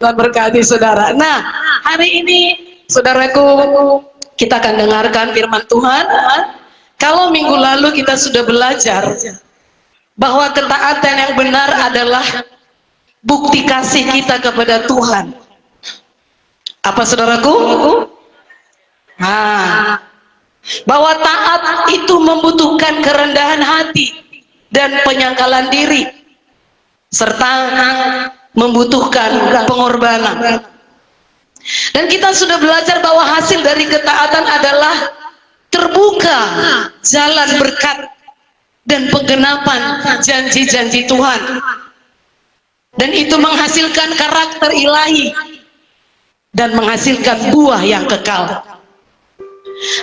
Tuhan berkati saudara. Nah, hari ini saudaraku, kita akan dengarkan firman Tuhan. Kalau minggu lalu kita sudah belajar bahwa ketaatan yang benar adalah bukti kasih kita kepada Tuhan. Apa saudaraku? Nah, bahwa taat itu membutuhkan kerendahan hati dan penyangkalan diri, serta membutuhkan pengorbanan. Dan kita sudah belajar bahwa hasil dari ketaatan adalah terbuka jalan berkat dan penggenapan janji-janji Tuhan. Dan itu menghasilkan karakter ilahi dan menghasilkan buah yang kekal.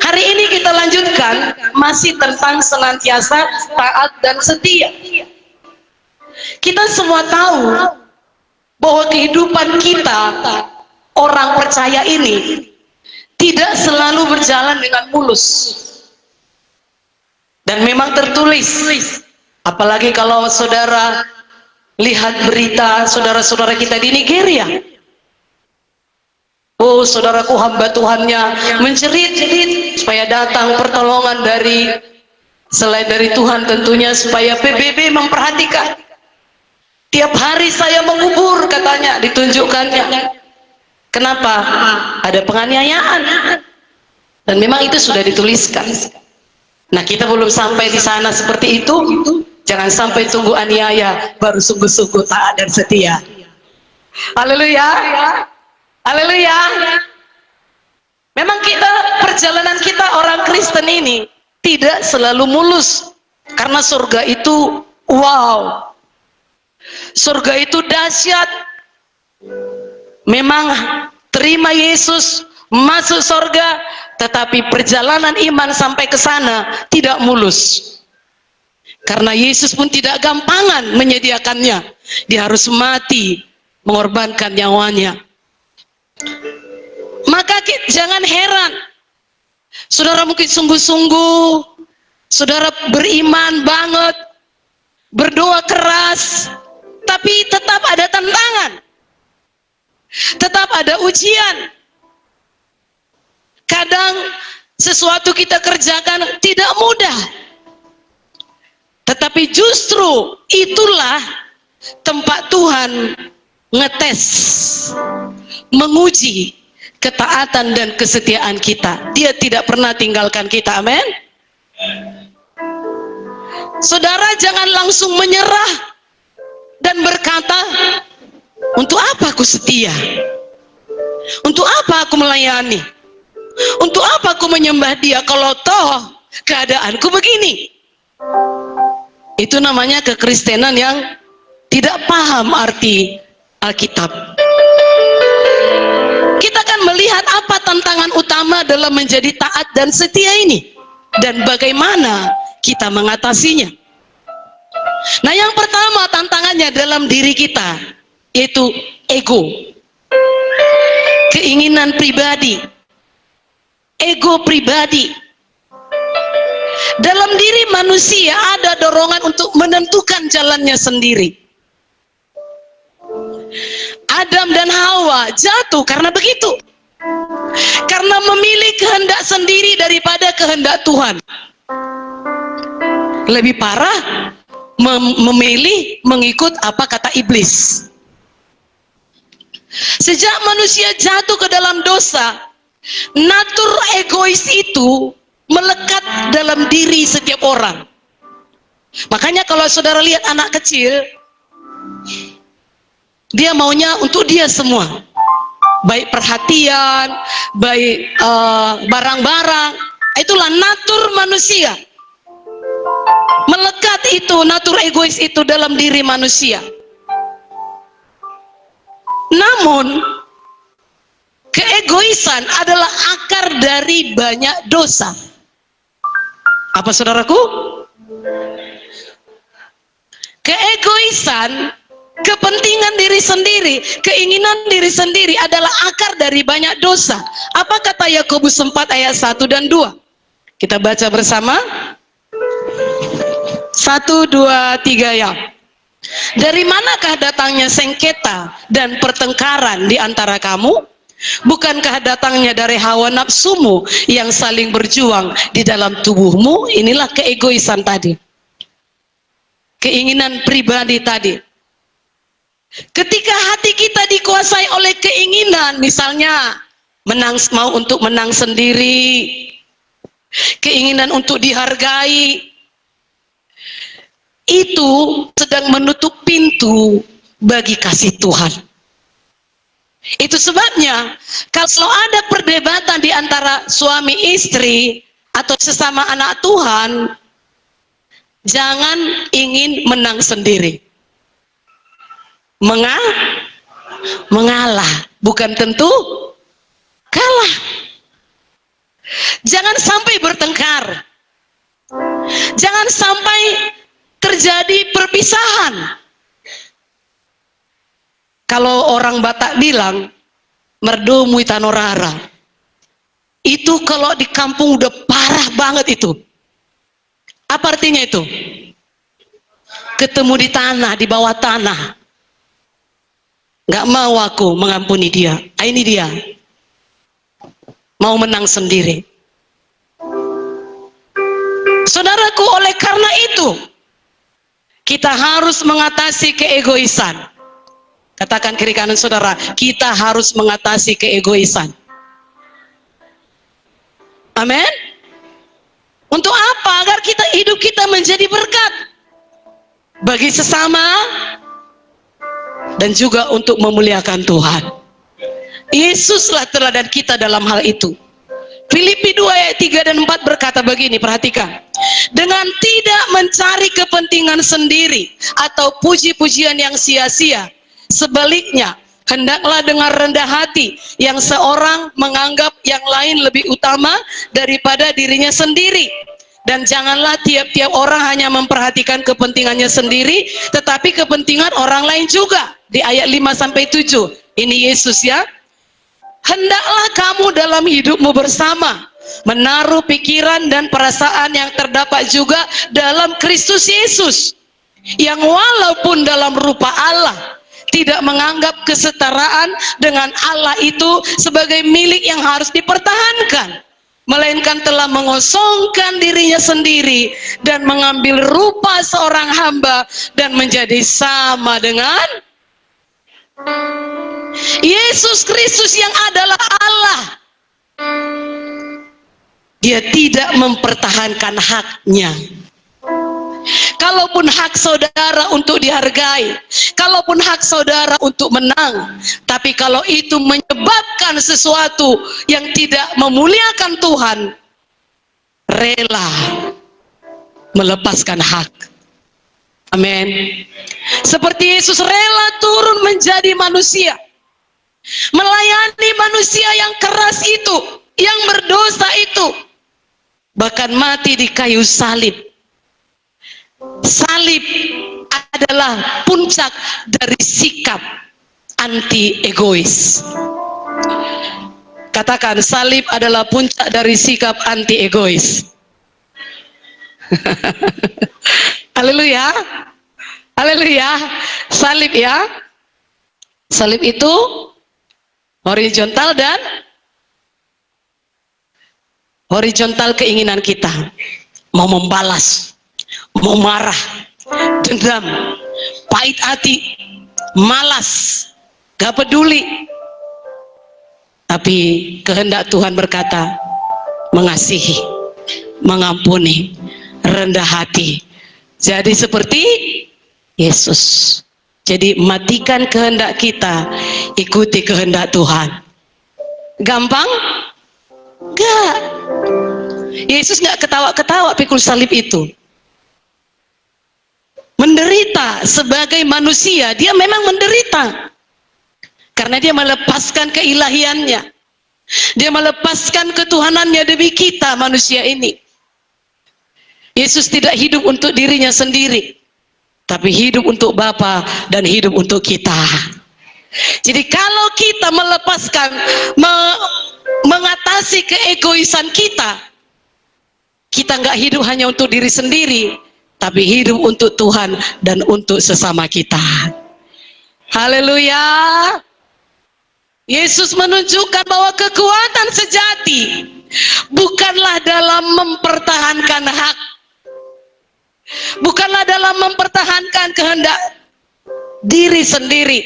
Hari ini kita lanjutkan masih tentang senantiasa taat dan setia. Kita semua tahu bahwa kehidupan kita orang percaya ini tidak selalu berjalan dengan mulus. Dan memang tertulis, apalagi kalau saudara lihat berita saudara-saudara kita di Nigeria. Oh, saudaraku, hamba Tuhannya menjerit supaya datang pertolongan dari selain dari Tuhan tentunya, supaya PBB memperhatikan. Tiap hari saya mengubur, katanya, ditunjukkannya. Kenapa? Ada penganiayaan. Dan memang itu sudah dituliskan. Nah, kita belum sampai di sana seperti itu. Jangan sampai tunggu aniaya baru sungguh-sungguh taat dan setia. Haleluya. Haleluya. Memang perjalanan kita orang Kristen ini tidak selalu mulus. Karena surga itu wow. Surga itu dahsyat. Memang terima Yesus, masuk surga, tetapi perjalanan iman sampai ke sana tidak mulus. Karena Yesus pun tidak gampangan menyediakannya. Dia harus mati, mengorbankan nyawanya. Maka jangan heran, saudara mungkin sungguh-sungguh, saudara beriman banget, berdoa keras, tapi tetap ada tantangan, tetap ada ujian. Kadang sesuatu kita kerjakan tidak mudah, tetapi justru itulah tempat Tuhan ngetes, menguji ketaatan dan kesetiaan kita. Dia tidak pernah tinggalkan kita. Amin. Saudara jangan langsung menyerah dan berkata, untuk apa aku setia? Untuk apa aku melayani? Untuk apa aku menyembah Dia kalau toh keadaanku begini? Itu namanya kekristenan yang tidak paham arti Alkitab. Kita akan melihat apa tantangan utama dalam menjadi taat dan setia ini, dan bagaimana kita mengatasinya. Nah, yang pertama tantangannya dalam diri kita, yaitu ego, keinginan pribadi, ego pribadi. Dalam diri manusia ada dorongan untuk menentukan jalannya sendiri. Adam dan Hawa jatuh karena begitu, karena memilih kehendak sendiri daripada kehendak Tuhan. Lebih parah, memilih mengikut apa kata iblis. Sejak manusia jatuh ke dalam dosa, natur egois itu melekat dalam diri setiap orang. Makanya kalau saudara lihat anak kecil, dia maunya untuk dia semua, baik perhatian, baik barang-barang. Itulah natur manusia, melekat itu, natur egois itu dalam diri manusia. Namun keegoisan adalah akar dari banyak dosa. Apa saudaraku? Keegoisan, kepentingan diri sendiri, keinginan diri sendiri adalah akar dari banyak dosa. Apa kata Yakobus 4 ayat 1 dan 2? Kita baca bersama. 1, 2, 3 ya. Dari manakah datangnya sengketa dan pertengkaran di antara kamu? Bukankah datangnya dari hawa nafsumu yang saling berjuang di dalam tubuhmu? Inilah keegoisan tadi, keinginan pribadi tadi. Ketika hati kita dikuasai oleh keinginan, misalnya mau untuk menang sendiri, keinginan untuk dihargai, itu sedang menutup pintu bagi kasih Tuhan. Itu sebabnya kalau ada perdebatan di antara suami istri atau sesama anak Tuhan, jangan ingin menang sendiri. Mengalah, bukan tentu kalah. Jangan sampai bertengkar, jangan sampai terjadi perpisahan. Kalau orang Batak bilang merdu muitanorara, itu kalau di kampung udah parah banget itu. Apa artinya itu? Ketemu di tanah, di bawah tanah. Gak mau aku mengampuni dia. Ini dia mau menang sendiri. Saudaraku, oleh karena itu kita harus mengatasi keegoisan. Katakan kiri kanan saudara, kita harus mengatasi keegoisan. Amin. Untuk apa? Agar hidup kita menjadi berkat bagi sesama dan juga untuk memuliakan Tuhan. Yesuslah teladan kita dalam hal itu. Filipi 2 ayat 3 dan 4 berkata begini, perhatikan. Dengan tidak mencari kepentingan sendiri atau puji-pujian yang sia-sia, sebaliknya, hendaklah dengan rendah hati yang seorang menganggap yang lain lebih utama daripada dirinya sendiri. Dan janganlah tiap-tiap orang hanya memperhatikan kepentingannya sendiri, tetapi kepentingan orang lain juga. Di ayat 5-7, ini Yesus ya. Hendaklah kamu dalam hidupmu bersama menaruh pikiran dan perasaan yang terdapat juga dalam Kristus Yesus, yang walaupun dalam rupa Allah tidak menganggap kesetaraan dengan Allah itu sebagai milik yang harus dipertahankan, melainkan telah mengosongkan dirinya sendiri dan mengambil rupa seorang hamba dan menjadi sama dengan Yesus Kristus yang adalah Allah. Dia tidak mempertahankan haknya. Kalaupun hak saudara untuk dihargai, kalaupun hak saudara untuk menang, tapi kalau itu menyebabkan sesuatu yang tidak memuliakan Tuhan, rela melepaskan hak. Amin. Seperti Yesus rela turun menjadi manusia, melayani manusia yang keras itu, yang berdosa itu, bahkan mati di kayu salib. Salib adalah puncak dari sikap anti egois. Katakan, salib adalah puncak dari sikap anti egois. Haleluya, haleluya. Salib ya, salib itu horizontal dan horizontal keinginan kita, mau membalas, mau marah, dendam, pahit hati, malas, gak peduli. Tapi kehendak Tuhan berkata, mengasihi, mengampuni, rendah hati. Jadi seperti Yesus. Jadi matikan kehendak kita, ikuti kehendak Tuhan. Gampang? Enggak. Yesus nggak ketawa-ketawa pikul salib itu. Menderita sebagai manusia, dia memang menderita. Karena dia melepaskan keilahiannya. Dia melepaskan ketuhanannya demi kita manusia ini. Yesus tidak hidup untuk dirinya sendiri, tapi hidup untuk Bapa dan hidup untuk kita. Jadi kalau kita melepaskan, mengatasi keegoisan kita, kita nggak hidup hanya untuk diri sendiri, tapi hidup untuk Tuhan dan untuk sesama kita. Haleluya. Yesus menunjukkan bahwa kekuatan sejati bukanlah dalam mempertahankan hak, bukanlah dalam mempertahankan kehendak diri sendiri,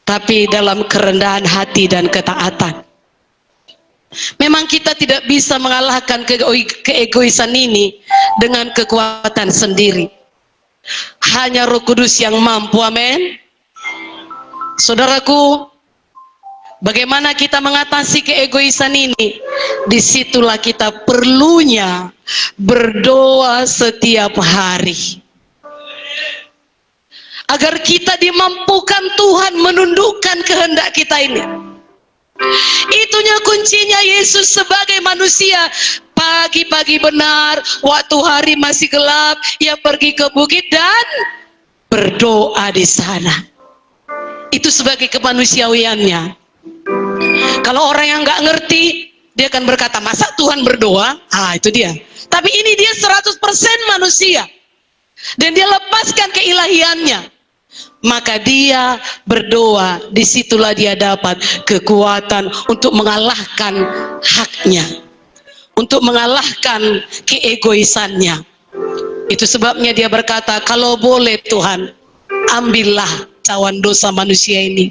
tapi dalam kerendahan hati dan ketaatan. Memang kita tidak bisa mengalahkan keegoisan ini dengan kekuatan sendiri. Hanya Roh Kudus yang mampu, amin. Saudaraku, bagaimana kita mengatasi keegoisan ini? Disitulah kita perlunya berdoa setiap hari, agar kita dimampukan Tuhan menundukkan kehendak kita ini. Itunya kuncinya. Yesus sebagai manusia, pagi-pagi benar, waktu hari masih gelap, ia pergi ke bukit dan berdoa di sana. Itu sebagai kemanusiawiannya. Kalau orang yang nggak ngerti, dia akan berkata, masa Tuhan berdoa? Itu dia. Tapi ini dia 100% manusia, dan dia lepaskan keilahiannya. Maka dia berdoa, disitulah dia dapat kekuatan untuk mengalahkan haknya, untuk mengalahkan keegoisannya. Itu sebabnya dia berkata, kalau boleh Tuhan, ambillah cawan dosa manusia ini,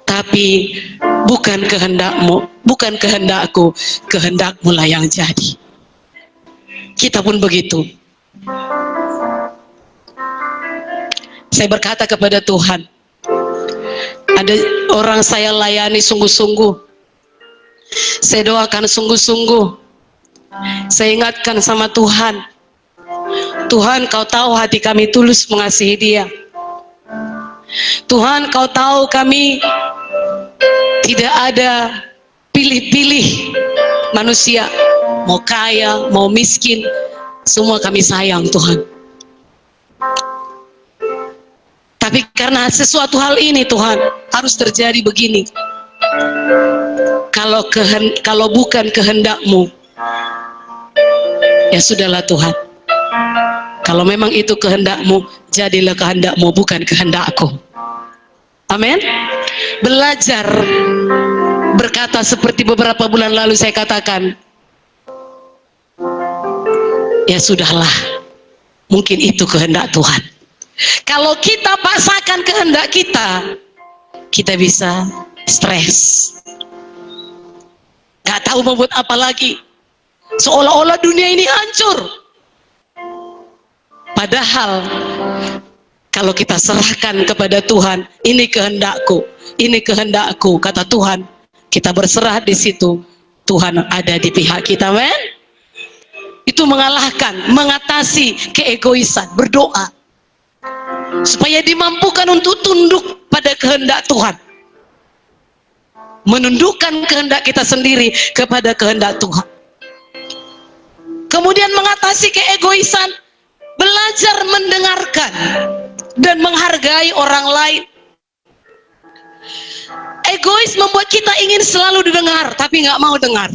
tapi bukan kehendakmu, bukan kehendakku, kehendakmu lah yang jadi. Kita pun begitu. Saya berkata kepada Tuhan, ada orang saya layani sungguh-sungguh, saya doakan sungguh-sungguh, saya ingatkan sama Tuhan, Tuhan Kau tahu hati kami tulus mengasihi dia. Tuhan Kau tahu kami tidak ada pilih-pilih manusia, mau kaya, mau miskin, semua kami sayang Tuhan. Tapi karena sesuatu hal ini Tuhan harus terjadi begini. Kalau bukan kehendak-Mu, ya sudahlah Tuhan. Kalau memang itu kehendak-Mu, jadilah kehendak-Mu, bukan kehendak-Ku. Amin. Belajar berkata seperti beberapa bulan lalu saya katakan, ya sudahlah, mungkin itu kehendak Tuhan. Kalau kita paksakan kehendak kita, kita bisa stres, gak tahu membuat apa lagi, seolah-olah dunia ini hancur. Padahal kalau kita serahkan kepada Tuhan, ini kehendakku, ini kehendakku, kata Tuhan, kita berserah di situ, Tuhan ada di pihak kita, men. Itu mengalahkan, mengatasi keegoisan, berdoa supaya dimampukan untuk tunduk pada kehendak Tuhan, menundukkan kehendak kita sendiri kepada kehendak Tuhan. Kemudian mengatasi keegoisan, belajar mendengarkan dan menghargai orang lain. Egois membuat kita ingin selalu didengar, tapi nggak mau dengar,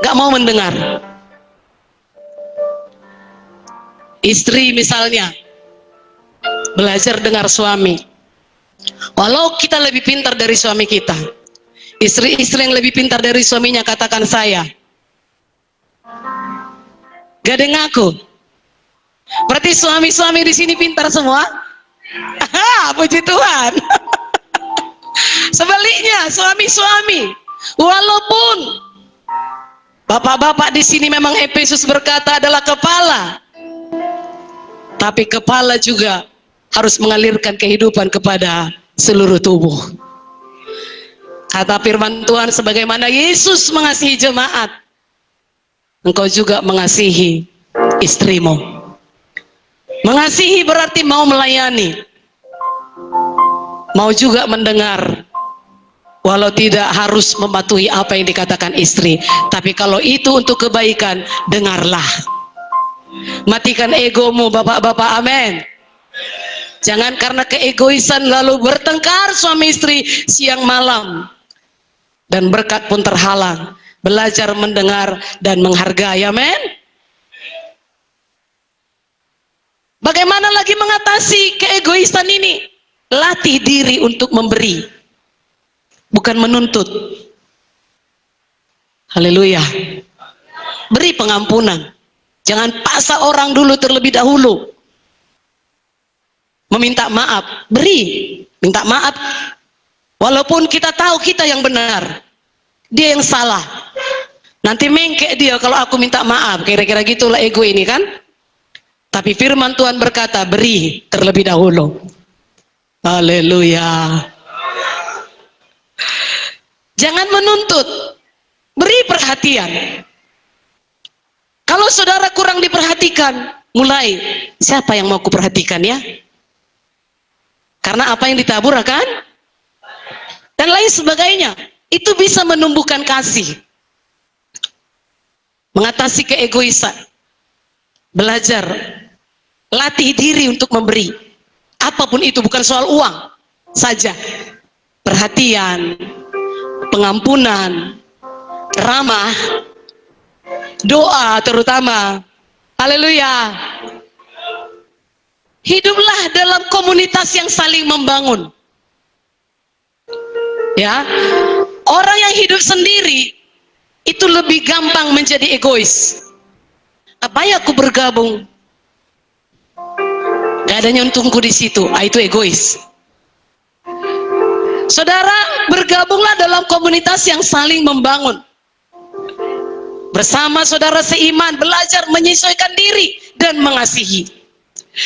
nggak mau mendengar. Istri misalnya belajar dengar suami, walau kita lebih pintar dari suami kita. Istri-istri yang lebih pintar dari suaminya katakan saya, gak ada ngaku. Berarti suami-suami di sini pintar semua? Puji Tuhan. Sebaliknya suami-suami, walaupun bapak-bapak di sini memang Efesus berkata adalah kepala, tapi kepala juga harus mengalirkan kehidupan kepada seluruh tubuh. Kata firman Tuhan, sebagaimana Yesus mengasihi jemaat, engkau juga mengasihi istrimu. Mengasihi berarti mau melayani, mau juga mendengar, walau tidak harus mematuhi apa yang dikatakan istri, tapi kalau itu untuk kebaikan, dengarlah. Matikan egomu bapak-bapak, amin. Jangan karena keegoisan lalu bertengkar suami istri siang malam dan berkat pun terhalang. Belajar mendengar dan menghargai, amin. Bagaimana lagi mengatasi keegoisan ini? Latih diri untuk memberi, bukan menuntut. Haleluya. Beri pengampunan. Jangan paksa orang dulu terlebih dahulu. Meminta maaf, beri, minta maaf. Walaupun kita tahu kita yang benar, dia yang salah. Nanti mengkek dia kalau aku minta maaf. Kira-kira gitulah ego ini kan. Tapi firman Tuhan berkata, beri terlebih dahulu. Haleluya. Jangan menuntut, beri perhatian. Kalau saudara kurang diperhatikan, mulai, siapa yang mau kuperhatikan ya? Karena apa yang ditabur akan dan lain sebagainya. Itu bisa menumbuhkan kasih. Mengatasi keegoisan. Belajar, latih diri untuk memberi. Apapun itu, bukan soal uang saja. Perhatian, pengampunan, ramah, doa terutama. Haleluya. Hiduplah dalam komunitas yang saling membangun. Ya, orang yang hidup sendiri itu lebih gampang menjadi egois. Apa ya aku bergabung? Gak ada nyuntungku di situ. Itu egois. Saudara, bergabunglah dalam komunitas yang saling membangun. Bersama saudara seiman, belajar menyesuaikan diri dan mengasihi.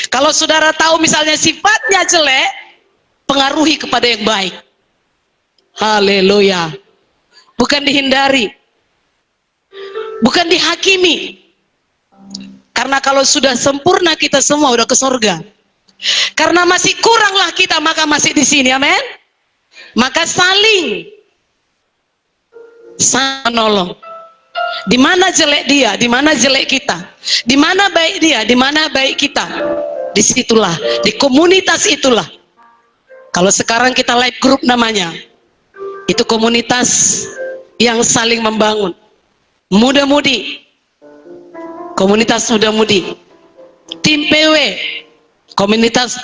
Kalau saudara tahu misalnya sifatnya jelek, pengaruhi kepada yang baik. Haleluya. Bukan dihindari, bukan dihakimi. Karena kalau sudah sempurna kita semua udah ke surga. Karena masih kuranglah kita, maka masih di sini. Amin. Maka saling menolong. Di mana jelek dia, di mana jelek kita. Di mana baik dia, di mana baik kita. Disitulah, di komunitas itulah. Kalau sekarang kita live group namanya, itu komunitas yang saling membangun. Muda-mudi, komunitas muda-mudi. Tim PW, komunitas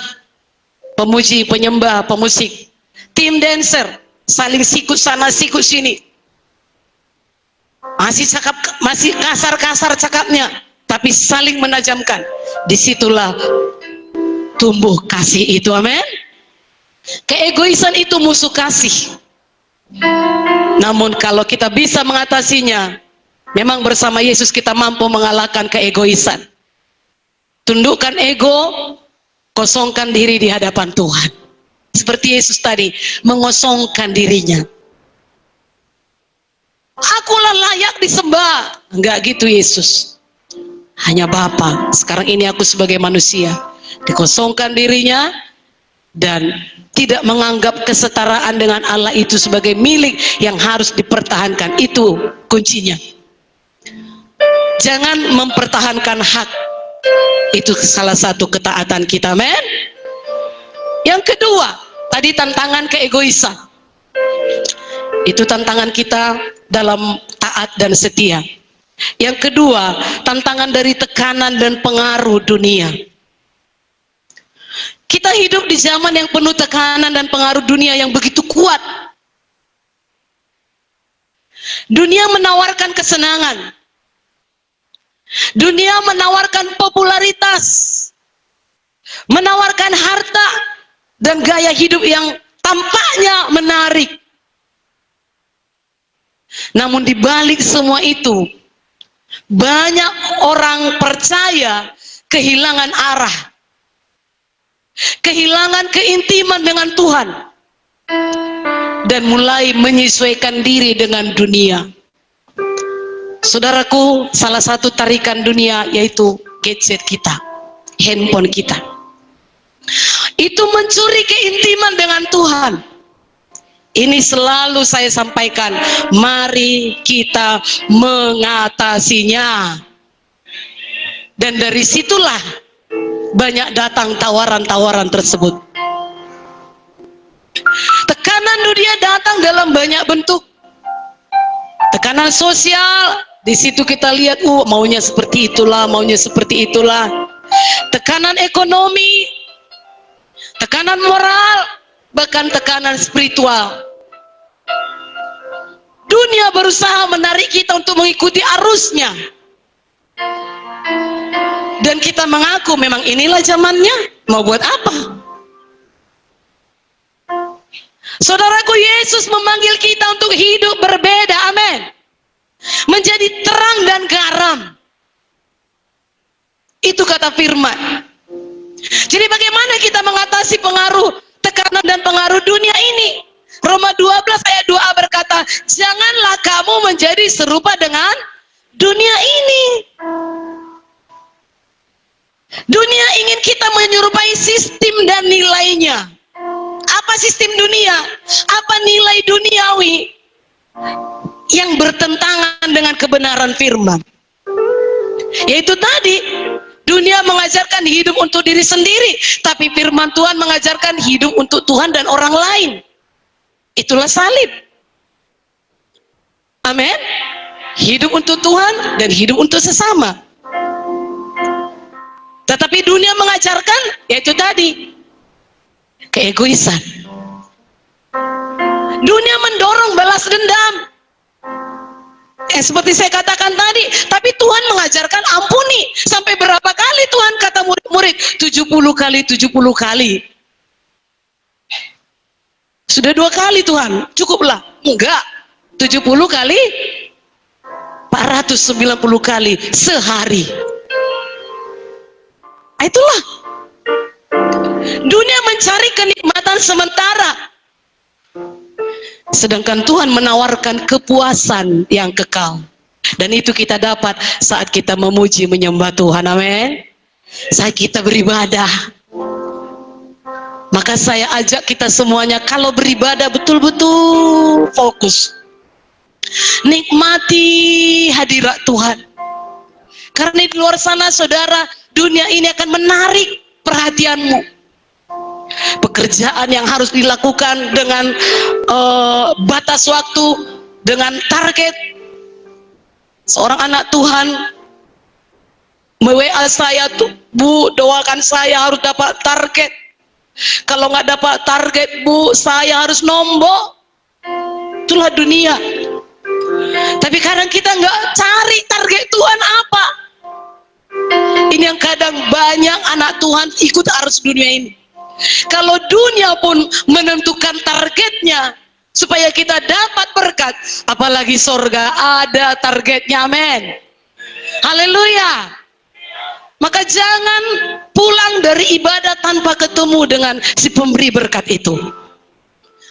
pemuji, penyembah, pemusik. Tim dancer, saling sikut sana, sikut sini. Masih kasar-kasar cakapnya, tapi saling menajamkan. Disitulah tumbuh kasih itu. Amin. Keegoisan itu musuh kasih. Namun kalau kita bisa mengatasinya, memang bersama Yesus kita mampu mengalahkan keegoisan. Tundukkan ego, kosongkan diri di hadapan Tuhan. Seperti Yesus tadi, mengosongkan dirinya. Akulah layak disembah. Enggak gitu Yesus. Hanya Bapa. Sekarang ini aku sebagai manusia. Dikosongkan dirinya dan tidak menganggap kesetaraan dengan Allah itu sebagai milik yang harus dipertahankan. Itu kuncinya. Jangan mempertahankan hak. Itu salah satu ketaatan kita, men. Yang kedua, tadi tantangan keegoisan. Itu tantangan kita dalam taat dan setia. Yang kedua, tantangan dari tekanan dan pengaruh dunia. Kita hidup di zaman yang penuh tekanan dan pengaruh dunia yang begitu kuat. Dunia menawarkan kesenangan. Dunia menawarkan popularitas. Menawarkan harta dan gaya hidup yang tampaknya menarik. Namun di balik semua itu, banyak orang percaya kehilangan arah, kehilangan keintiman dengan Tuhan, dan mulai menyesuaikan diri dengan dunia. Saudaraku, salah satu tarikan dunia yaitu gadget kita, handphone kita. Itu mencuri keintiman dengan Tuhan. Ini selalu saya sampaikan, mari kita mengatasinya. Dan dari situlah banyak datang tawaran-tawaran tersebut. Tekanan dunia datang dalam banyak bentuk. Tekanan sosial, di situ kita lihat, maunya seperti itulah, maunya seperti itulah. Tekanan tekanan ekonomi, tekanan moral, bahkan tekanan spiritual. Dunia berusaha menarik kita untuk mengikuti arusnya, dan kita mengaku memang inilah zamannya, mau buat apa? Saudaraku, Yesus memanggil kita untuk hidup berbeda, amin, menjadi terang dan garam. Itu kata firman. Jadi bagaimana kita mengatasi pengaruh tekanan dan pengaruh dunia ini? Roma 12 ayat 2a berkata, janganlah kamu menjadi serupa dengan dunia ini. Dunia ingin kita menyerupai sistem dan nilainya. Apa sistem dunia? Apa nilai duniawi yang bertentangan dengan kebenaran firman? Yaitu tadi, dunia mengajarkan hidup untuk diri sendiri, tapi firman Tuhan mengajarkan hidup untuk Tuhan dan orang lain. Itulah salib. Amin. Hidup untuk Tuhan dan hidup untuk sesama. Tetapi dunia mengajarkan, yaitu tadi, keegoisan. Dunia mendorong balas dendam. Seperti saya katakan tadi, tapi Tuhan mengajarkan ampuni. Sampai berapa kali Tuhan kata murid-murid? 70 kali 70 kali. Sudah 2 kali Tuhan, cukuplah. Enggak, 70 kali 490 kali sehari. Itulah. Dunia mencari kenikmatan sementara, sedangkan Tuhan menawarkan kepuasan yang kekal. Dan itu kita dapat saat kita memuji menyembah Tuhan, amin. Saat kita beribadah. Maka saya ajak kita semuanya, kalau beribadah betul-betul fokus, nikmati hadirat Tuhan. Karena di luar sana, saudara, dunia ini akan menarik perhatianmu. Pekerjaan yang harus dilakukan dengan batas waktu, dengan target. Seorang anak Tuhan WA saya tuh, Bu, doakan saya harus dapat target. Kalau nggak dapat target, Bu, saya harus nombok. Itulah dunia. Tapi kadang kita nggak cari target Tuhan apa. Ini yang kadang banyak anak Tuhan ikut arus dunia ini. Kalau dunia pun menentukan targetnya supaya kita dapat berkat, apalagi sorga ada targetnya, amin. Haleluya. Maka jangan pulang dari ibadah tanpa ketemu dengan si pemberi berkat itu.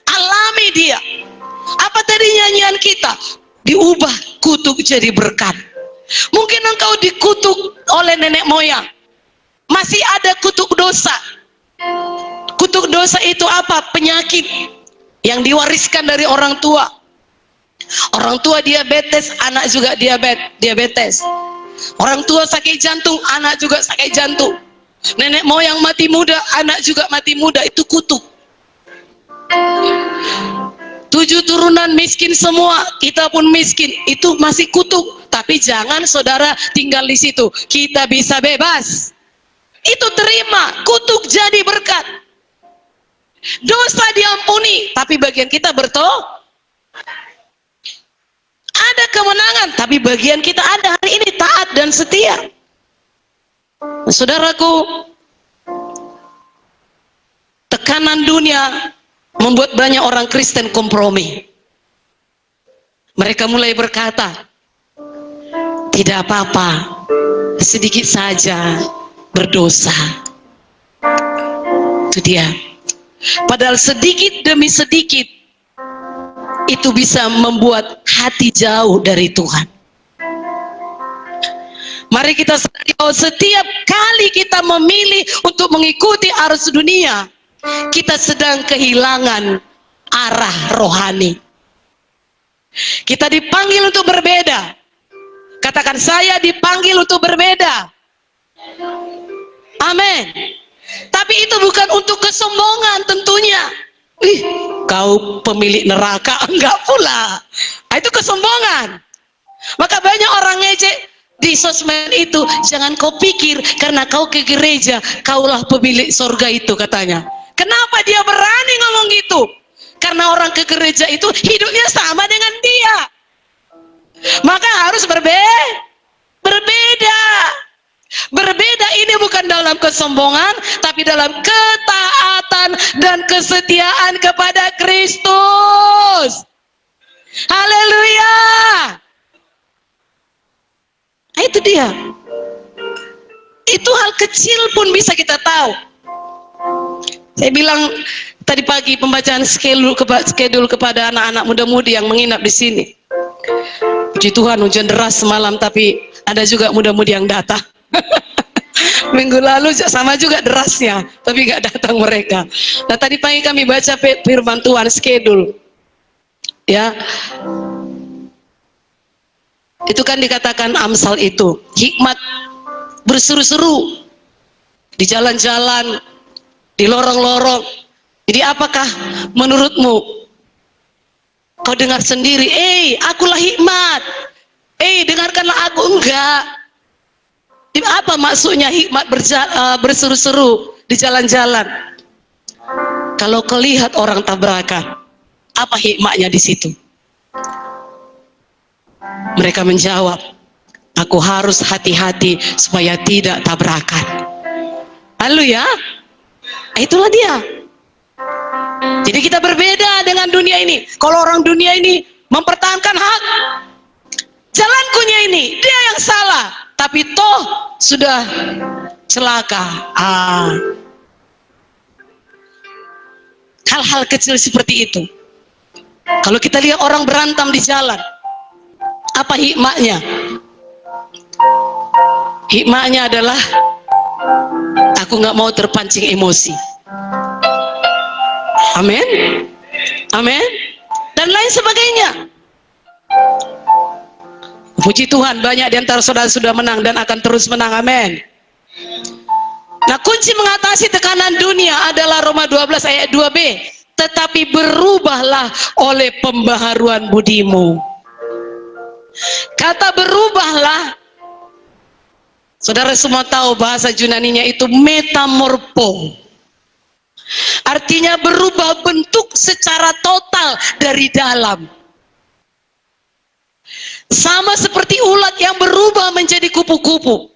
Alami dia. Apa tadi nyanyian kita? Diubah kutuk jadi berkat. Mungkin engkau dikutuk oleh nenek moyang, masih ada kutuk dosa. Kutuk dosa itu apa? Penyakit yang diwariskan dari orang tua. Orang tua diabetes, anak juga diabetes. Orang tua sakit jantung, anak juga sakit jantung. Nenek moyang mati muda, anak juga mati muda. Itu kutuk. 7 turunan miskin semua, kita pun miskin. Itu masih kutuk. Tapi jangan saudara tinggal di situ. Kita bisa bebas. Itu terima, kutuk jadi berkat. Dosa diampuni, tapi bagian kita ada kemenangan, tapi bagian kita ada hari ini taat dan setia. Saudaraku, tekanan dunia membuat banyak orang Kristen kompromi. Mereka mulai berkata, tidak apa-apa, sedikit saja berdosa. Itu dia. Padahal sedikit demi sedikit itu bisa membuat hati jauh dari Tuhan. Mari kita sadari bahwa setiap kali kita memilih untuk mengikuti arus dunia, kita sedang kehilangan arah rohani. Kita dipanggil untuk berbeda. Katakan, saya dipanggil untuk berbeda. Amin. Tapi itu bukan untuk kesombongan tentunya. Kau pemilik neraka, enggak pula. Itu kesombongan. Maka banyak orang ngejek, di sosmed itu, jangan kau pikir karena kau ke gereja kaulah pemilik sorga itu, katanya. Kenapa dia berani ngomong gitu? Karena orang ke gereja itu hidupnya sama dengan dia, maka harus berbeda. Berbeda ini bukan dalam kesombongan, tapi dalam ketaatan dan kesetiaan kepada Kristus. Haleluya. Nah, itu dia. Itu hal kecil pun bisa kita tahu. Saya bilang tadi pagi pembacaan skedul kepada anak-anak muda-mudi yang menginap di sini. Puji Tuhan, hujan deras semalam, tapi ada juga muda-mudi yang datang. Minggu lalu sama juga derasnya, tapi gak datang mereka. Nah, tadi pagi kami baca firman Tuhan skedul, ya, itu kan dikatakan Amsal itu hikmat berseru-seru di jalan-jalan, di lorong-lorong. Jadi apakah menurutmu kau dengar sendiri, akulah hikmat, dengarkanlah aku? Enggak. Apa maksudnya hikmat berseru-seru di jalan-jalan? Kalau kau lihat orang tabrakan, apa hikmatnya di situ? Mereka menjawab, aku harus hati-hati supaya tidak tabrakan. Haleluya. Itulah dia. Jadi kita berbeda dengan dunia ini. Kalau orang dunia ini mempertahankan hak, jalankunya ini, dia yang salah, tapi toh sudah celaka. Hal-hal kecil seperti itu. Kalau kita lihat orang berantem di jalan, apa hikmahnya? Hikmahnya adalah aku nggak mau terpancing emosi. Amin, amin, dan lain sebagainya. Puji Tuhan, banyak di antara saudara sudah menang dan akan terus menang. Amin. Nah, kunci mengatasi tekanan dunia adalah Roma 12 ayat 2b. Tetapi berubahlah oleh pembaharuan budimu. Kata berubahlah, saudara semua tahu bahasa Yunaninya itu metamorpo. Artinya berubah bentuk secara total dari dalam. Sama seperti ulat yang berubah menjadi kupu-kupu.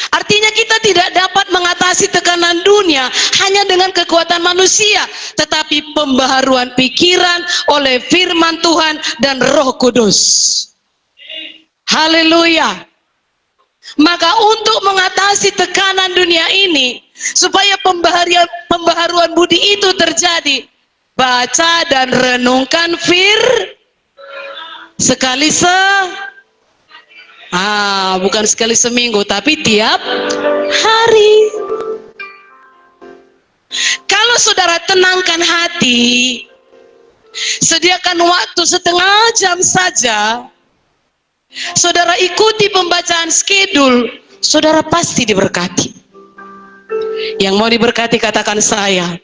Artinya kita tidak dapat mengatasi tekanan dunia hanya dengan kekuatan manusia, tetapi pembaharuan pikiran oleh firman Tuhan dan Roh Kudus. Haleluya. Maka untuk mengatasi tekanan dunia ini, supaya pembaharuan budi itu terjadi, baca dan renungkan sekali bukan sekali seminggu, tapi tiap hari. Kalau saudara tenangkan hati, sediakan waktu setengah jam saja, saudara ikuti pembacaan skedul, saudara pasti diberkati. Yang mau diberkati katakan saya.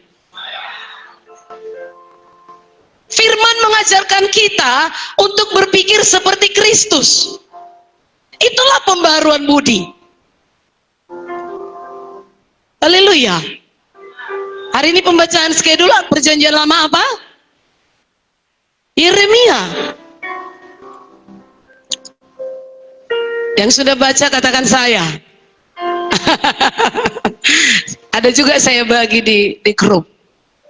Firman mengajarkan kita untuk berpikir seperti Kristus. Itulah pembaharuan budi. Haleluya. Hari ini pembacaan skedul perjanjian lama apa? Yeremia. Yang sudah baca katakan saya. Ada juga saya bagi di grup.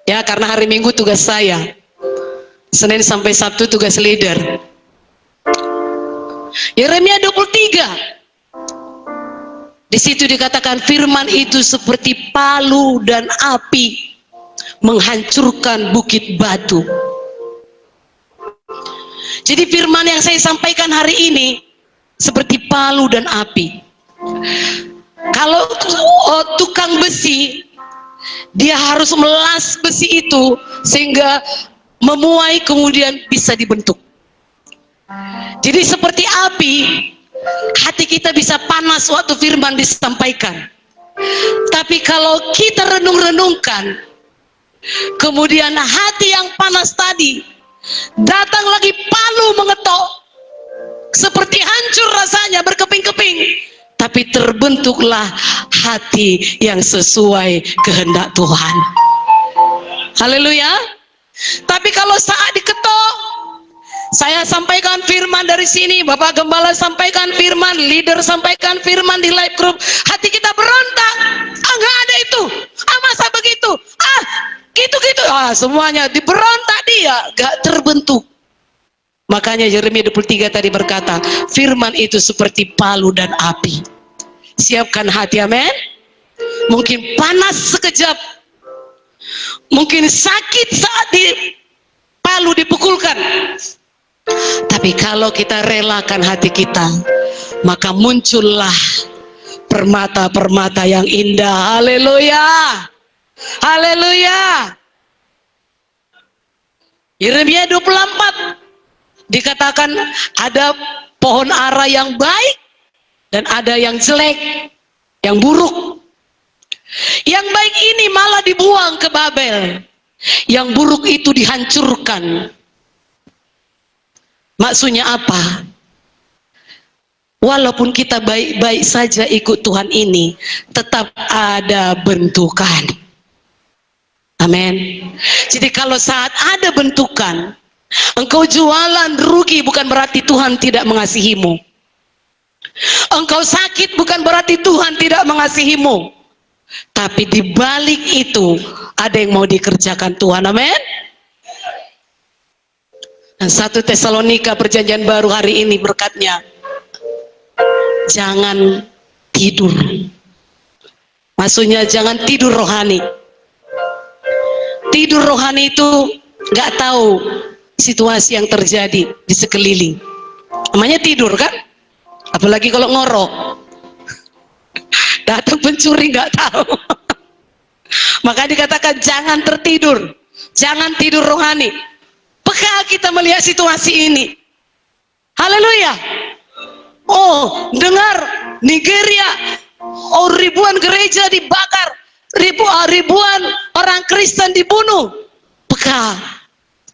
Ya, karena hari Minggu tugas saya. Senin sampai Sabtu tugas leader. Yeremia 23. Di situ dikatakan firman itu seperti palu dan api menghancurkan bukit batu. Jadi firman yang saya sampaikan hari ini seperti palu dan api. Kalau tukang besi, dia harus melas besi itu sehingga memuai kemudian bisa dibentuk. Jadi seperti api, hati kita bisa panas waktu firman disampaikan. Tapi kalau kita renung-renungkan, kemudian hati yang panas tadi, datang lagi palu mengetok, seperti hancur rasanya, berkeping-keping. Tapi terbentuklah hati yang sesuai kehendak Tuhan. Haleluya. Tapi kalau saat diketok, saya sampaikan firman dari sini, Bapak Gembala sampaikan firman, leader sampaikan firman di live group, hati kita berontak. Ah, nggak ada itu. Ah, masa begitu? Ah, gitu-gitu. Ah, semuanya diberontak dia, nggak terbentuk. Makanya Yeremia 23 tadi berkata, firman itu seperti palu dan api. Siapkan hati, amin. Mungkin panas sekejap, mungkin sakit saat palu dipukulkan. Tapi kalau kita relakan hati kita, maka muncullah permata-permata yang indah. Haleluya. Haleluya. Yeremia 24 dikatakan ada pohon ara yang baik dan ada yang jelek, yang buruk. Yang baik ini malah dibuang ke Babel, yang buruk itu dihancurkan. Maksudnya apa? Walaupun kita baik-baik saja ikut Tuhan ini, tetap ada bentukan. Amin. Jadi kalau saat ada bentukan, engkau jualan rugi, bukan berarti Tuhan tidak mengasihimu. Engkau sakit bukan berarti Tuhan tidak mengasihimu. Tapi di balik itu ada yang mau dikerjakan Tuhan. Amin. 1 Tesalonika perjanjian baru hari ini berkatnya, jangan tidur. Maksudnya jangan tidur rohani. Tidur rohani itu nggak tahu situasi yang terjadi di sekeliling. Namanya tidur kan? Apalagi kalau ngorok. Datang pencuri nggak tahu. Maka dikatakan jangan tertidur. Jangan tidur rohani. Peka kita melihat situasi ini. Haleluya. Oh, dengar Nigeria. Oh, ribuan gereja dibakar. Ribuan orang Kristen dibunuh. Peka.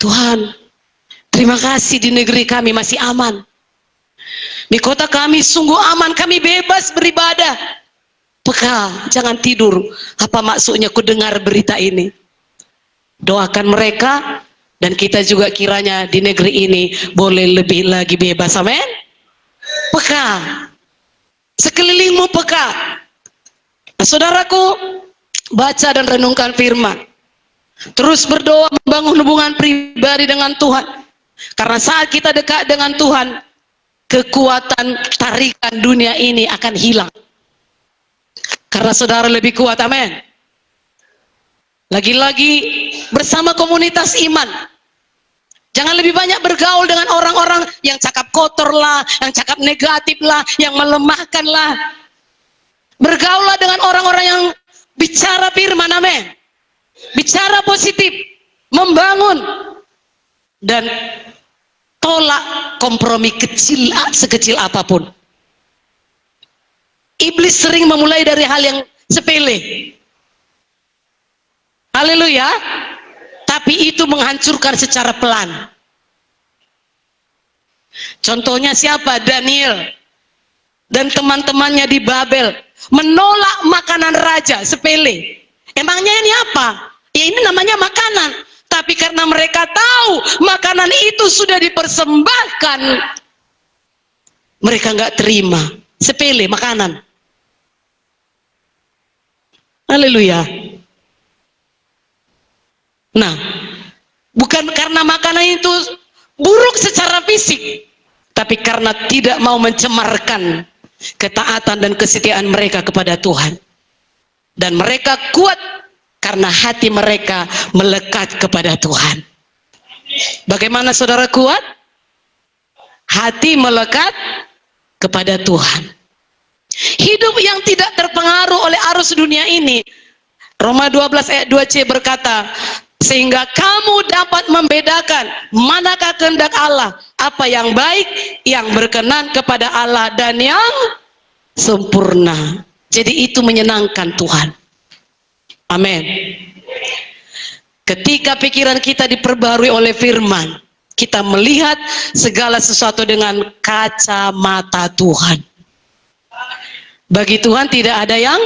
Tuhan, terima kasih di negeri kami masih aman. Di kota kami sungguh aman, kami bebas beribadah. Peka, jangan tidur. Apa maksudnya ku dengar berita ini? Doakan mereka, dan kita juga kiranya di negeri ini boleh lebih lagi bebas. Amin. Peka. Sekelilingmu peka. Nah, saudaraku, baca dan renungkan firman. Terus berdoa, membangun hubungan pribadi dengan Tuhan. Karena saat kita dekat dengan Tuhan, kekuatan tarikan dunia ini akan hilang. Karena saudara lebih kuat, amin. Lagi-lagi bersama komunitas iman. Jangan lebih banyak bergaul dengan orang-orang yang cakap kotor lah, yang cakap negatif lah, yang melemahkan lah. Bergaullah dengan orang-orang yang bicara firman, amin. Bicara positif, membangun, dan tolak kompromi kecil, sekecil apapun. Iblis sering memulai dari hal yang sepele. Haleluya. Tapi itu menghancurkan secara pelan. Contohnya siapa? Daniel dan teman-temannya di Babel menolak makanan raja, sepele. Emangnya ini apa? Ya ini namanya makanan. Tapi karena mereka tahu makanan itu sudah dipersembahkan, mereka nggak terima. Sepele makanan. Haleluya. Nah, bukan karena makanan itu buruk secara fisik, tapi karena tidak mau mencemarkan ketaatan dan kesetiaan mereka kepada Tuhan. Dan mereka kuat karena hati mereka melekat kepada Tuhan. Bagaimana saudara kuat? Hati melekat kepada Tuhan. Hidup yang tidak terpengaruh oleh arus dunia ini. Roma 12 ayat 2c berkata, sehingga kamu dapat membedakan manakah kehendak Allah, apa yang baik, yang berkenan kepada Allah, dan yang sempurna. Jadi itu menyenangkan Tuhan. Amin. Ketika pikiran kita diperbarui oleh firman, Kita melihat segala sesuatu dengan kacamata Tuhan. Bagi Tuhan tidak ada yang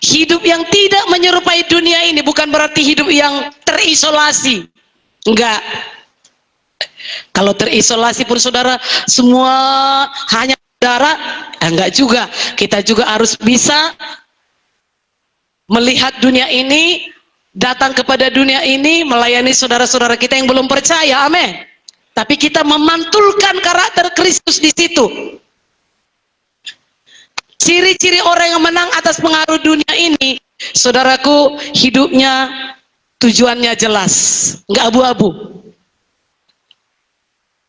hidup yang tidak menyerupai dunia ini bukan berarti hidup yang terisolasi. Enggak. Kalau terisolasi pun saudara semua hanya saudara, enggak juga. Kita juga harus bisa melihat dunia ini, datang kepada dunia ini, melayani saudara-saudara kita yang belum percaya, amin. Tapi kita memantulkan karakter Kristus di situ. Ciri-ciri orang yang menang atas pengaruh dunia ini, saudaraku, hidupnya tujuannya jelas, nggak abu-abu.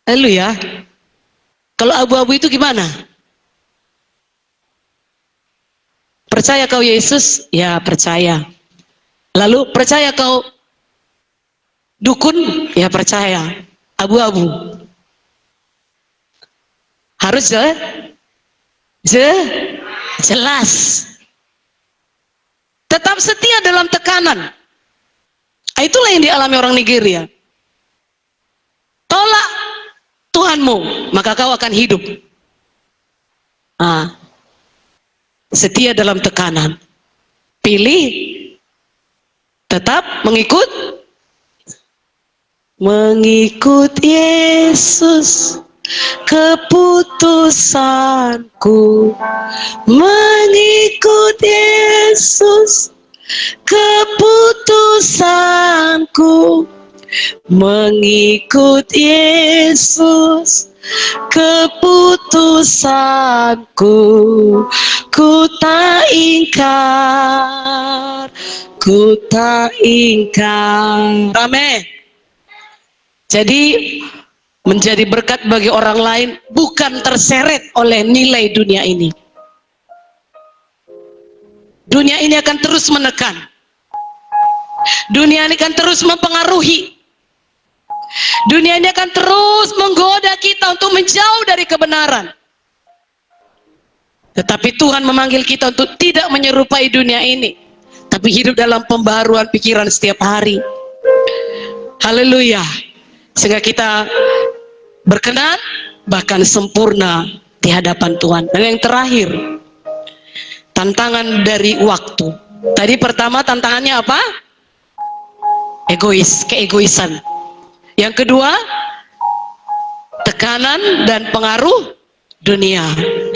Lalu ya, kalau abu-abu itu gimana? Percaya kau Yesus? Ya percaya. Lalu percaya kau dukun? Ya percaya. Abu-abu. Harus jelas. Tetap setia dalam tekanan. Itulah yang dialami orang Nigeria. Tolak Tuhanmu, maka kau akan hidup. Setia dalam tekanan. Pilih tetap mengikut Yesus, keputusanku. Mengikut Yesus, keputusanku. Mengikut Yesus, keputusanku. Ku tak ingkar, ku tak ingkar. Amin. Jadi menjadi berkat bagi orang lain bukan terseret oleh nilai dunia ini. Dunia ini akan terus menekan. Dunia ini akan terus mempengaruhi. Dunia ini akan terus menggoda kita untuk menjauh dari kebenaran. Tetapi Tuhan memanggil kita untuk tidak menyerupai dunia ini, tapi hidup dalam pembaharuan pikiran setiap hari. Haleluya. Sehingga kita berkenan, bahkan sempurna di hadapan Tuhan. Dan yang terakhir, tantangan dari waktu. Tadi pertama tantangannya apa? Keegoisan. Yang kedua, tekanan dan pengaruh dunia.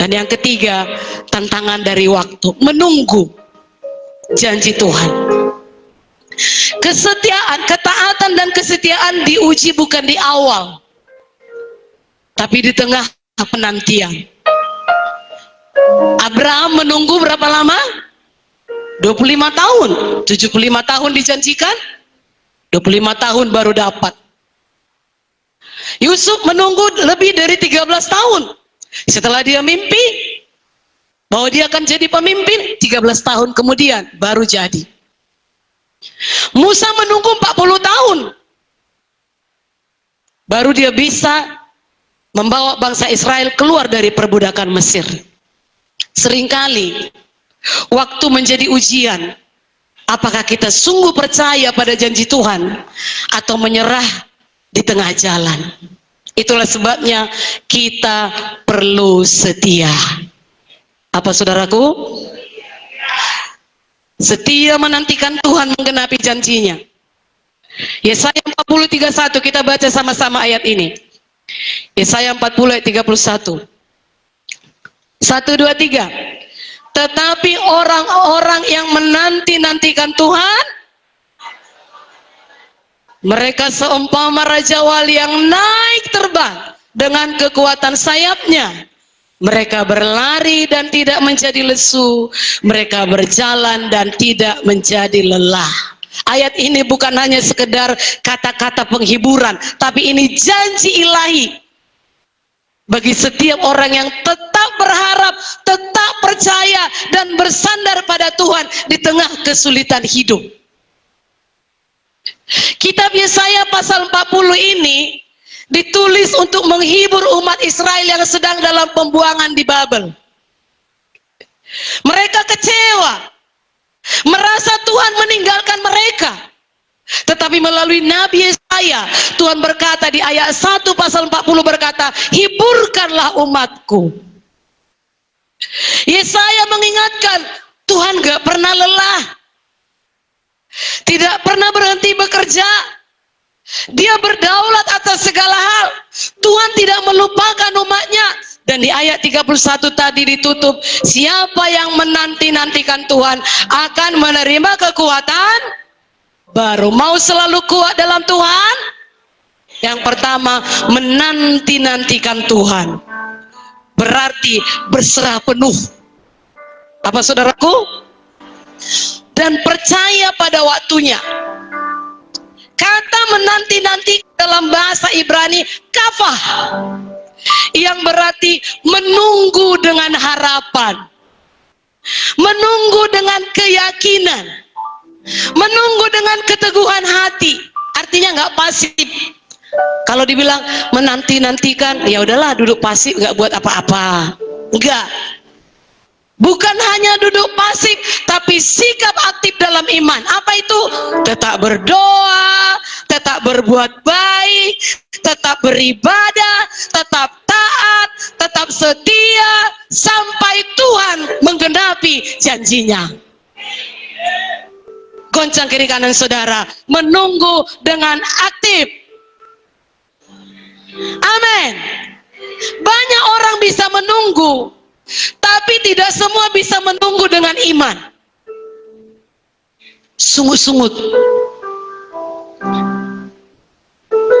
Dan yang ketiga, tantangan dari waktu, menunggu janji Tuhan. Kesetiaan, ketaatan dan kesetiaan diuji bukan di awal, tapi di tengah penantian. Abraham menunggu berapa lama? 25 tahun. 75 tahun dijanjikan, 25 tahun baru dapat. Yusuf menunggu lebih dari 13 tahun. Setelah dia mimpi bahwa dia akan jadi pemimpin, 13 tahun kemudian baru jadi. Musa menunggu 40 tahun. Baru dia bisa membawa bangsa Israel keluar dari perbudakan Mesir. Seringkali waktu menjadi ujian. Apakah kita sungguh percaya pada janji Tuhan atau menyerah di tengah jalan? Itulah sebabnya kita perlu setia. Apa saudaraku? Setia menantikan Tuhan menggenapi janjinya. Yesaya 40:31, kita baca sama-sama ayat ini. Yesaya 40 ayat 31. 1, 2, 3. Tetapi orang-orang yang menanti-nantikan Tuhan, mereka seumpama Raja Wali yang naik terbang dengan kekuatan sayapnya. Mereka berlari dan tidak menjadi lesu. Mereka berjalan dan tidak menjadi lelah. Ayat ini bukan hanya sekedar kata-kata penghiburan, tapi ini janji ilahi bagi setiap orang yang tetap berharap, tetap percaya dan bersandar pada Tuhan di tengah kesulitan hidup. Kitab Yesaya pasal 40 ini ditulis untuk menghibur umat Israel yang sedang dalam pembuangan di Babel. Mereka kecewa, merasa Tuhan meninggalkan mereka. Tetapi melalui Nabi Yesaya, Tuhan berkata di ayat 1 pasal 40 berkata, hiburkanlah umatku. Yesaya mengingatkan, Tuhan gak pernah lelah, tidak pernah berhenti bekerja. Dia berdaulat atas segala hal. Tuhan tidak melupakan umatnya. Dan di ayat 31 tadi ditutup, siapa yang menanti-nantikan Tuhan akan menerima kekuatan baru. Mau selalu kuat dalam Tuhan? Yang pertama, menanti-nantikan Tuhan berarti berserah penuh. Apa saudaraku? Dan percaya pada waktunya. Kata menanti-nanti dalam bahasa Ibrani kafah, yang berarti menunggu dengan harapan, menunggu dengan keyakinan, menunggu dengan keteguhan hati. Artinya nggak pasif. Kalau dibilang menanti-nantikan, ya udahlah duduk pasif, nggak buat apa-apa. Enggak. Bukan hanya duduk pasif, tapi sikap aktif dalam iman. Apa itu? Tetap berdoa, tetap berbuat baik, tetap beribadah, tetap taat, tetap setia, sampai Tuhan menggenapi janjinya. Goncang kiri kanan saudara, menunggu dengan aktif. Amin. Banyak orang bisa menunggu, tapi tidak semua bisa menunggu dengan iman. Sungut-sungut,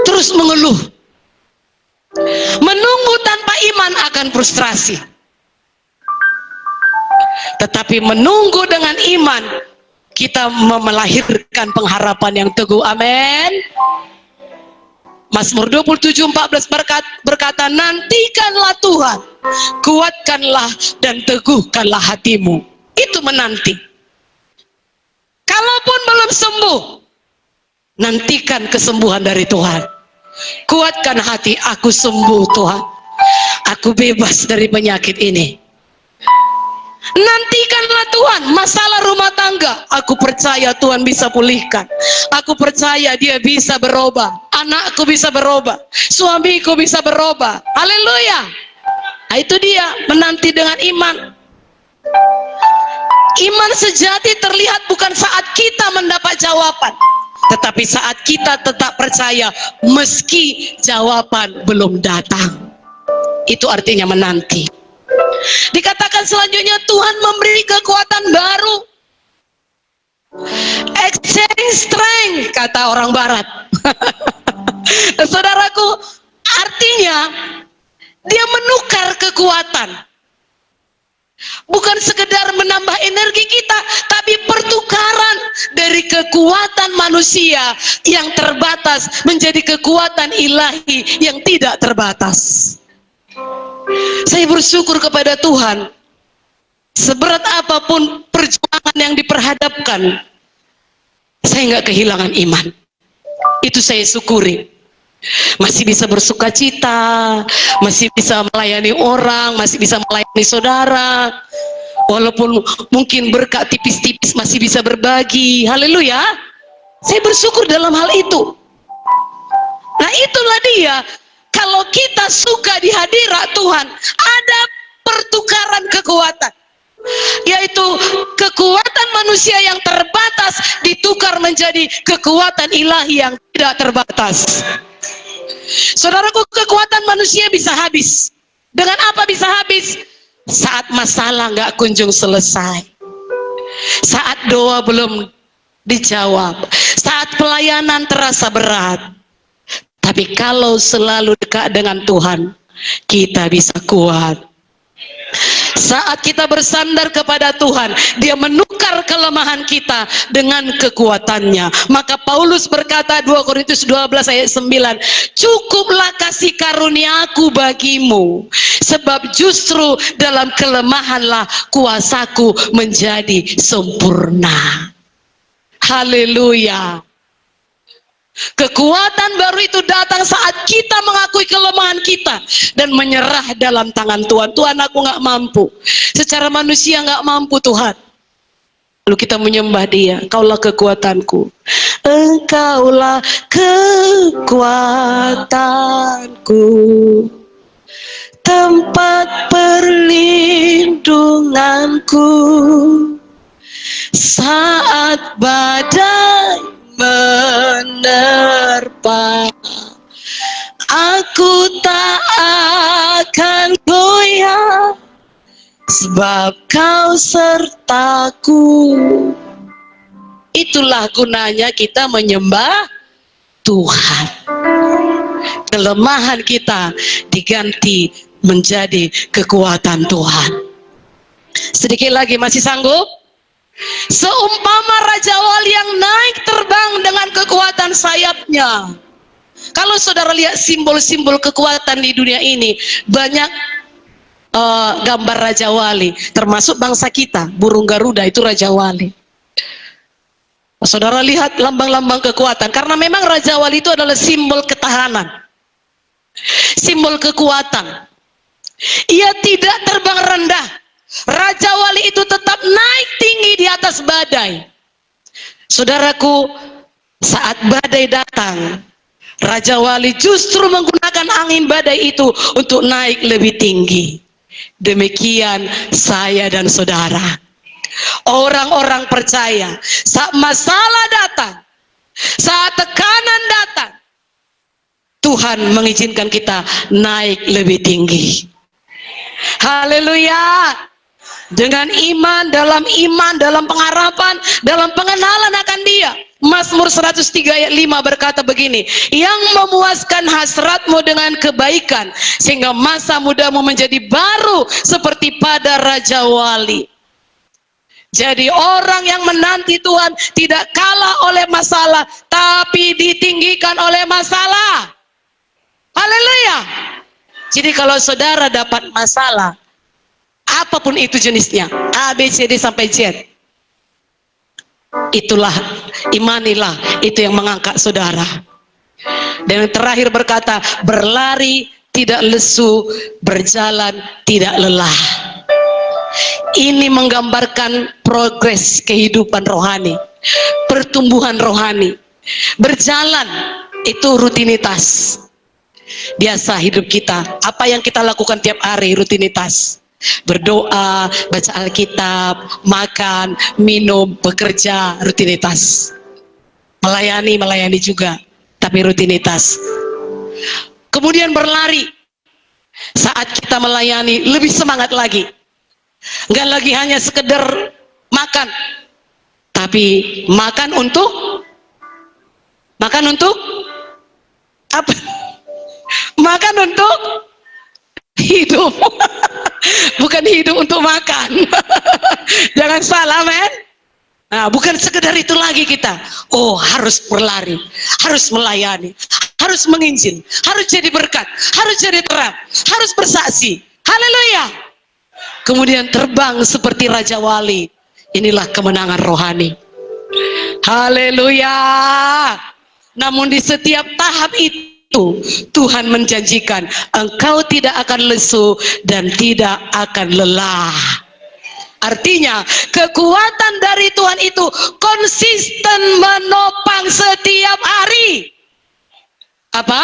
terus mengeluh. Menunggu tanpa iman akan frustrasi. Tetapi menunggu dengan iman, kita melahirkan pengharapan yang teguh. Amin. Mazmur 27:14 berkata, nantikanlah Tuhan, kuatkanlah dan teguhkanlah hatimu. Itu menanti. Kalaupun belum sembuh, nantikan kesembuhan dari Tuhan. Kuatkan hati, aku sembuh Tuhan, aku bebas dari penyakit ini. Nantikanlah Tuhan, masalah rumah tangga, aku percaya Tuhan bisa pulihkan. Aku percaya Dia bisa berubah. Anakku bisa berubah, suamiku bisa berubah. Haleluya. Nah, itu dia menanti dengan iman. Iman sejati terlihat bukan saat kita mendapat jawaban, tetapi saat kita tetap percaya meski jawaban belum datang. Itu artinya menanti. Dikatakan selanjutnya, Tuhan memberi kekuatan baru. Exchange strength, kata orang barat. Saudaraku, artinya Dia menukar kekuatan. Bukan sekedar menambah energi kita, tapi pertukaran dari kekuatan manusia yang terbatas menjadi kekuatan ilahi yang tidak terbatas. Saya bersyukur kepada Tuhan, seberat apapun perjuangan yang diperhadapkan, saya nggak kehilangan iman. Itu saya syukuri. Masih bisa bersuka cita, masih bisa melayani orang, masih bisa melayani saudara. Walaupun mungkin berkat tipis-tipis masih bisa berbagi. Haleluya. Saya bersyukur dalam hal itu. Nah, itulah dia. Kalau kita suka di hadirat Tuhan, ada pertukaran kekuatan, yaitu kekuatan manusia yang terbatas ditukar menjadi kekuatan ilahi yang tidak terbatas. Saudaraku, kekuatan manusia bisa habis. Dengan apa bisa habis? Saat masalah nggak kunjung selesai, saat doa belum dijawab, saat pelayanan terasa berat. Tapi kalau selalu dekat dengan Tuhan, kita bisa kuat. Saat kita bersandar kepada Tuhan, Dia menukar kelemahan kita dengan kekuatannya. Maka Paulus berkata 2 Korintus 12 ayat 9, cukuplah kasih karuniaku bagimu, sebab justru dalam kelemahanlah kuasaku menjadi sempurna. Haleluya. Kekuatan baru itu datang saat kita mengakui kelemahan kita dan menyerah dalam tangan Tuhan. Tuhan, aku nggak mampu, secara manusia nggak mampu Tuhan, Lalu kita menyembah Dia. Engkaulah kekuatanku, Engkaulah kekuatanku, tempat perlindunganku saat badai menerpa. Aku tak akan goyah, sebab Kau sertaku. Itulah gunanya kita menyembah Tuhan. Kelemahan kita diganti menjadi kekuatan Tuhan. Sedikit lagi, masih sanggup? Seumpama Raja Wali yang naik terbang dengan kekuatan sayapnya. Kalau saudara lihat simbol-simbol kekuatan di dunia ini, banyak gambar Raja Wali, termasuk bangsa kita, burung Garuda itu Raja Wali. Saudara lihat lambang-lambang kekuatan, karena memang Raja Wali itu adalah simbol ketahanan, simbol kekuatan. Ia tidak terbang rendah. Raja Wali itu tetap naik tinggi di atas badai. Saudaraku, saat badai datang, Raja Wali justru menggunakan angin badai itu untuk naik lebih tinggi. Demikian saya dan saudara, orang-orang percaya, saat masalah datang, saat tekanan datang, Tuhan mengizinkan kita naik lebih tinggi. Haleluya. Dengan iman, dalam pengharapan, dalam pengenalan akan Dia. Mazmur 103 ayat 5 berkata begini, yang memuaskan hasratmu dengan kebaikan, sehingga masa mudamu menjadi baru seperti pada Raja Wali. Jadi orang yang menanti Tuhan tidak kalah oleh masalah, tapi ditinggikan oleh masalah. Haleluya. Jadi kalau saudara dapat masalah, apapun itu jenisnya, A, B, C, D sampai Z, itulah, imanilah, itu yang mengangkat saudara. Dan yang terakhir berkata, berlari tidak lesu, berjalan tidak lelah. Ini menggambarkan progres kehidupan rohani, pertumbuhan rohani. Berjalan itu rutinitas. Biasa hidup kita, apa yang kita lakukan tiap hari, rutinitas. Berdoa, baca Alkitab, makan, minum, bekerja, rutinitas. Melayani juga, tapi rutinitas. Kemudian berlari. Saat kita melayani, lebih semangat lagi. Enggak lagi hanya sekedar makan, tapi makan untuk apa? Makan untuk hidup. Bukan hidup untuk makan. Jangan salah, men. Nah, bukan sekedar itu lagi kita. Oh, harus berlari, harus melayani, harus menginjil, harus jadi berkat, harus jadi terang, harus bersaksi. Haleluya. Kemudian terbang seperti Raja Wali. Inilah kemenangan rohani. Haleluya. Namun di setiap tahap itu Tuhan menjanjikan engkau tidak akan lesu dan tidak akan lelah. Artinya kekuatan dari Tuhan itu konsisten menopang setiap hari. Apa?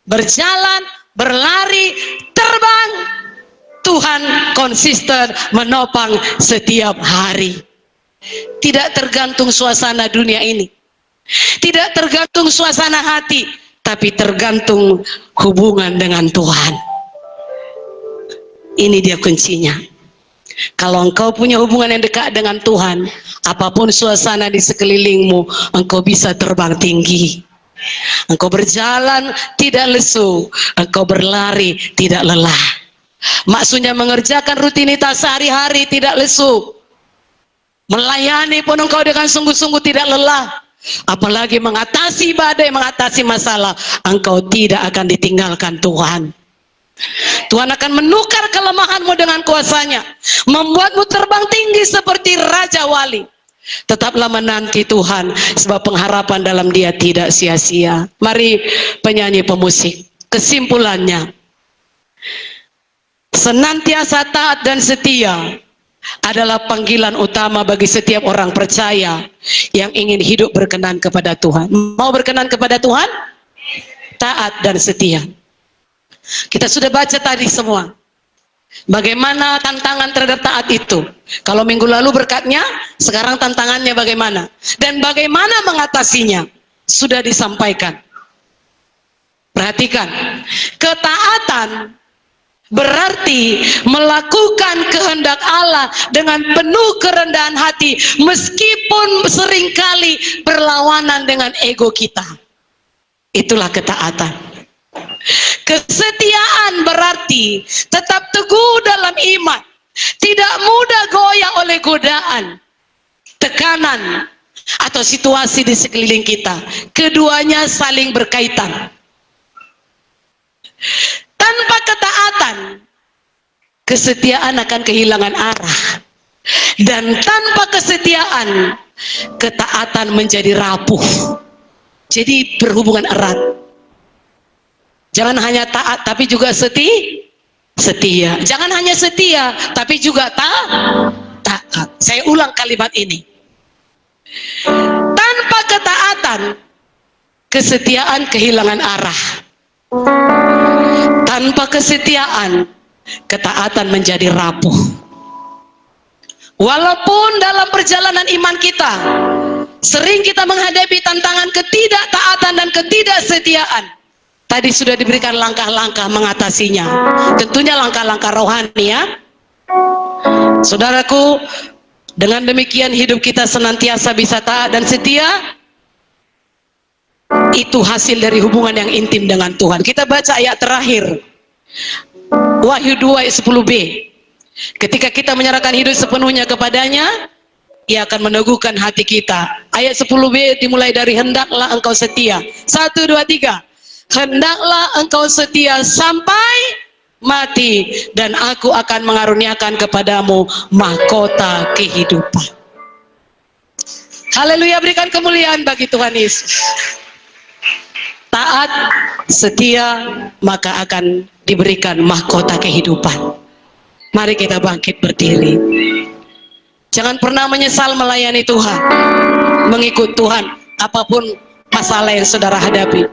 Berjalan, berlari, terbang, Tuhan konsisten menopang setiap hari. Tidak tergantung suasana dunia ini, tidak tergantung suasana hati, tapi tergantung hubungan dengan Tuhan. Ini dia kuncinya. Kalau engkau punya hubungan yang dekat dengan Tuhan, apapun suasana di sekelilingmu, engkau bisa terbang tinggi. Engkau berjalan tidak lesu, engkau berlari tidak lelah. Maksudnya mengerjakan rutinitas sehari-hari tidak lesu. Melayani pun engkau dengan sungguh-sungguh tidak lelah. Apalagi mengatasi badai, mengatasi masalah, engkau tidak akan ditinggalkan Tuhan. Tuhan akan menukar kelemahanmu dengan kuasanya, membuatmu terbang tinggi seperti Raja Wali. Tetaplah menanti Tuhan, sebab pengharapan dalam Dia tidak sia-sia. Mari penyanyi pemusik, kesimpulannya, senantiasa taat dan setia adalah panggilan utama bagi setiap orang percaya yang ingin hidup berkenan kepada Tuhan. Mau berkenan kepada Tuhan? Taat dan setia. Kita sudah baca tadi semua bagaimana tantangan terhadap taat itu. Kalau minggu lalu berkatnya, sekarang tantangannya bagaimana dan bagaimana mengatasinya sudah disampaikan. Perhatikan, ketaatan berarti melakukan kehendak Allah dengan penuh kerendahan hati, meskipun seringkali berlawanan dengan ego kita. Itulah ketaatan. Kesetiaan berarti tetap teguh dalam iman, tidak mudah goyah oleh godaan, tekanan, atau situasi di sekeliling kita. Keduanya saling berkaitan. Tanpa ketaatan, kesetiaan akan kehilangan arah. Dan tanpa kesetiaan, ketaatan menjadi rapuh. Jadi berhubungan erat. Jangan hanya taat tapi juga setia. Jangan hanya setia tapi juga taat. Saya ulang kalimat ini. Tanpa ketaatan, kesetiaan kehilangan arah. Tanpa kesetiaan, ketaatan menjadi rapuh. Walaupun dalam perjalanan iman kita sering kita menghadapi tantangan ketidaktaatan dan ketidaksetiaan, tadi sudah diberikan langkah-langkah mengatasinya. Tentunya langkah-langkah rohani ya. Saudaraku, dengan demikian hidup kita senantiasa bisa taat dan setia. Itu hasil dari hubungan yang intim dengan Tuhan. Kita baca ayat terakhir, Wahyu 2 ayat 10b. Ketika kita menyerahkan hidup sepenuhnya kepadanya, Ia akan meneguhkan hati kita. Ayat 10b dimulai dari hendaklah engkau setia. 1, 2, 3. Hendaklah engkau setia sampai mati, dan aku akan mengaruniakan kepadamu mahkota kehidupan. Haleluya, berikan kemuliaan bagi Tuhan Yesus. Taat, setia, maka akan diberikan mahkota kehidupan. Mari kita bangkit berdiri. Jangan pernah menyesal melayani Tuhan, mengikut Tuhan, apapun masalah yang saudara hadapi.